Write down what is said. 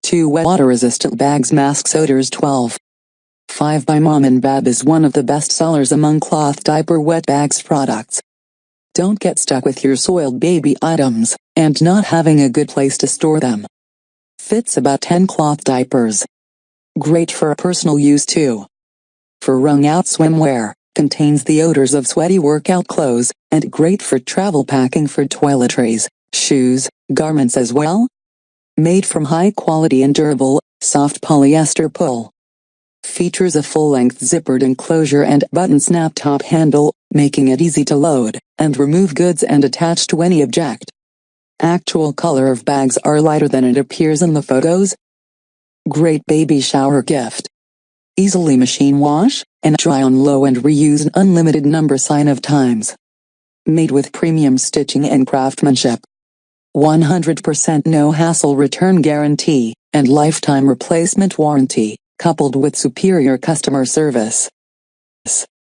2 water-resistant bags. Masks. Odors. 12. 5 by Mom and Bab is one of the best sellers among cloth diaper wet bags products. Don't get stuck with your soiled baby items, and not having a good place to store them. Fits about 10 cloth diapers. Great for personal use too. For wrung out swimwear, contains the odors of sweaty workout clothes, and great for travel packing for toiletries, shoes, garments as well. Made from high quality and durable, soft polyester pull. Features a full-length zippered enclosure and button snap top handle, making it easy to load and remove goods and attach to any object. Actual color of bags are lighter than it appears in the photos. Great baby shower gift. Easily machine wash and dry on low and reuse an unlimited number of times. Made with premium stitching and craftsmanship. 100% no hassle return guarantee and lifetime replacement warranty, coupled with superior customer service.